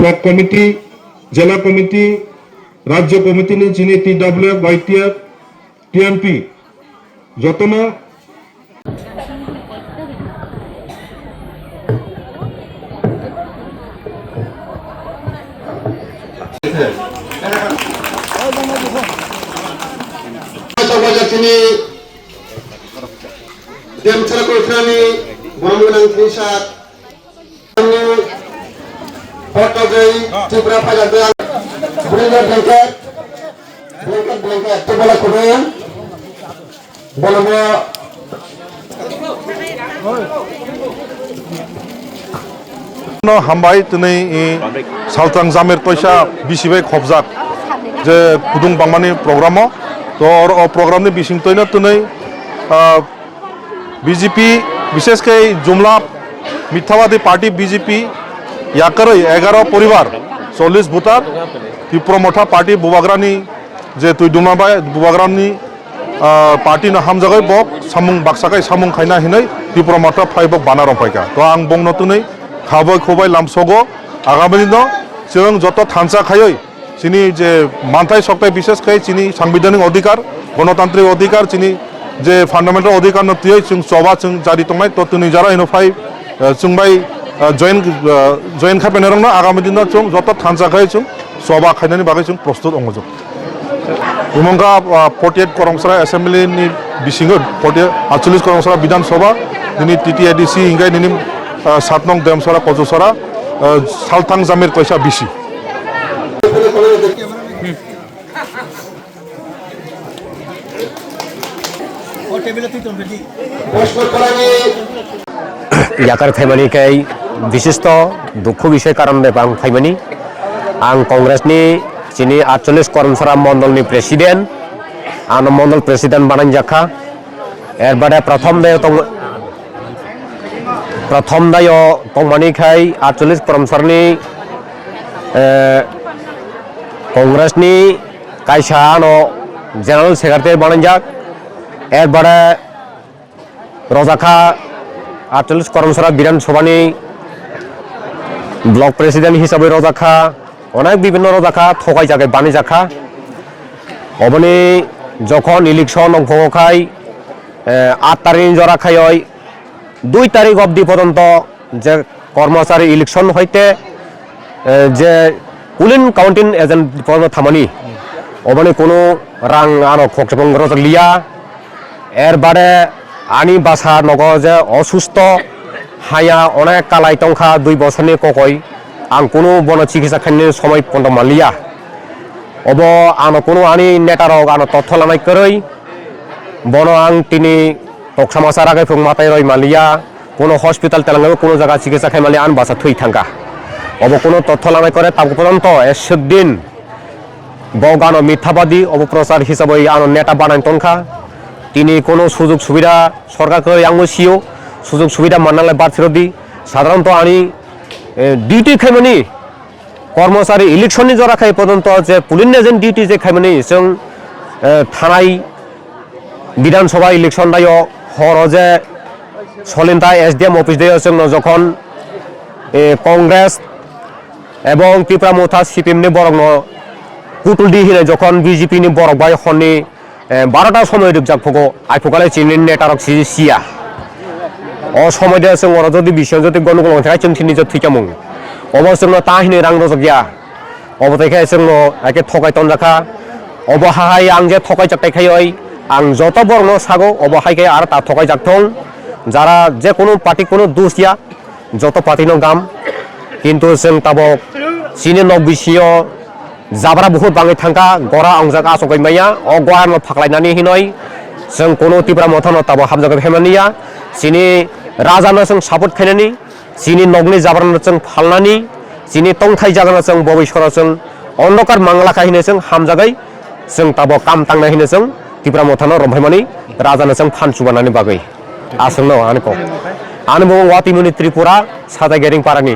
block committee, জেলা committee, রাজ্য committee যিনি TWF, YTF, TMP যত না তিনি দেমছাড়া কোথানি বরমগোনাং ত্রিশাত ফটোগৈ ত্রিপুরা ফাজাতে ব্ল্যাঙ্কেট তো বলা করে বলবো হামবাই দিनै সালতাং জামের তৈসা বিসিবাই খবজাক যে কুদুং বাংমানি প্রগ্রামও তো প্রগ্রামনি বিসিংতৈনো দিनै বিজেপি বিশেষকৈ জুমলা মিথ্যাবাদী পার্টি বিজেপি ইয়াকাरै 11 পরিবার 40 ভোটার ত্রিপুরা মথা পার্টি বুবাগ্রানি যে তুই দুমাবাই বুবাগ্রানি পার্টি না হামজাগাই বক সামুং বাক্সাকাই সামুং খাইনা হিनै ত্রিপুরা মথা ফাইবক বানা রंफायका তো আং বংनो दिनै খাবাই খবাই লামসগো আগামী দিন जों যত থানসা খাই চিনি যে মানথাই সপ্তাহে বিশেষকৈ চিনি সাংবিধানিক অধিকার গণতান্ত্রিক অধিকার চিনি যে ফান্ডামেন্টাল অধিকার নথিयै जों सभा जों जारि तंनाय तो दिनै जारा इनफाइ जोंबाय जयेन खायफैनो रोंनो आगामी दिनाव जों जत थानसा खाय जों सभा खायनायनि बागै जों प्रस्तुत अंगजों रोमंखा 48 करमसरा एसेम्बलिनि बिसिङो 48 करमसरा विधानसभा दिनै TTIDC इंगाय दिनै 7 नं देमसरा कजसरा सालथां जामिर तैसा बिसि याकार फाइमानी कई विशिष्ट दुख विषय कारण आं फाइमानी आं कांग्रेसनि चिनी 48 करमसरा मंडलनि प्रेसिडेंट आं मंडल प्रेसिडेंट बानाय जाखा एर बादे प्रथम दायो तंमानी खाय 48 करमसरनि कांग्रेसनि कायसा आनो जनरल सेक्रेटारि बानाय जाक एर बादे रजाखा 48 करमसरा विधानसभानि ब्लक प्रेसिडेंट हिसाबै रजाखा अनेक विभिन्न रजाखा थगाय जागे बानाय जाखा अबनि जखन इलेक्शन अंगखाय 8 तारिख जरा खाय 2 तारिख अब्दि पर्यन्त जे कर्मचारी इलेक्शन हईते जे पुलिं काउंटिंग एजेंट पर्यन्त थामानि अबनि कोनो रां आनो खक्सबं रजक लिया एर बादे आनी बासा नगर जे असुस्थ हाया अनेक कालाय टंखा 2 बछरनि ककय आं कोनो बन चिकित्सा खायनो समय पन्द मालिया अब आनो कोनो आनी नेटारक आनो तथ्य लानाय करै बन आं तिनि टक समाचार आगे फुं माताय रय मालिया कोनो हस्पिटाल तेलांगाबो कोनो जागा चिकित्सा खाय मालिया आन बासा थै थांगा अब कोनो तथ्य लानाय करे ताब पर्यन्त 100 दिन बगानो मिथ्याबादी अपप्रचार हिसाबै आनो नेटा बानाय तंखा तिनी कोनो सुजुग सुविधा सरकारखौ आंबो सियो सुजुग सुविधा माननानै बारथिरदि साधारणत आनी डिउटी खायमानि कर्मचारी इलेक्शननि जरा खाय पर्यन्त जे पुलिं एजेन्ट डिउटी जे खायमानि जों थानाय विधानसभा इलेक्शन दायो हर जे सलिन्ता SDM अफिस दायो जों जखन कांग्रेस एवं त्रिपुरा मोथा CPM नि बरगनो कुटुलदि हिने जखन BJP नि बरग बाय खनि 12टा समय जागफगो आइफगाले चिनि नेटारक सिया अ समय दे जों अर जदि बिसियाव जदि गनगल थाखाय जों थिनि जदि थैकामुं अब जोंनो ताहिनि रां रज गया अब थाखाय जोंनो एके थगाय तनजाखा अब हाय आं जे थगाय जाथायखाय आं जत बरनो सागो अब हायके आर ता थगाय जाथों जारा जे कोनो पार्टी कोनो दोष दिया जत पार्टी नो गाम किन्तु जों ताबो चिनि न बिसियो जाब्रा बहुत बाङै थांगा गरा आंजाक आसगै माया अ गयानो फाखलायनानै हिनय जों कोनो तिब्रा मथानो ताबो हाबजागै फेमानिया चिनि राजानो जों सापर्ट खायनानि चिनि नगनि जाब्रानो जों फालनानि चिनि तंथाय जागानो जों बबेश्वरा जों अन्धकार मांगलाखा हिने जों हामजागै जों ताबो काम तांना हिने जों तिब्रा मथानो रंफायमानि राजानो जों फानसुबानानै बागै आसंनो आनको आनबो वातिमुनि त्रिपुरा सादा गेरिं पारानि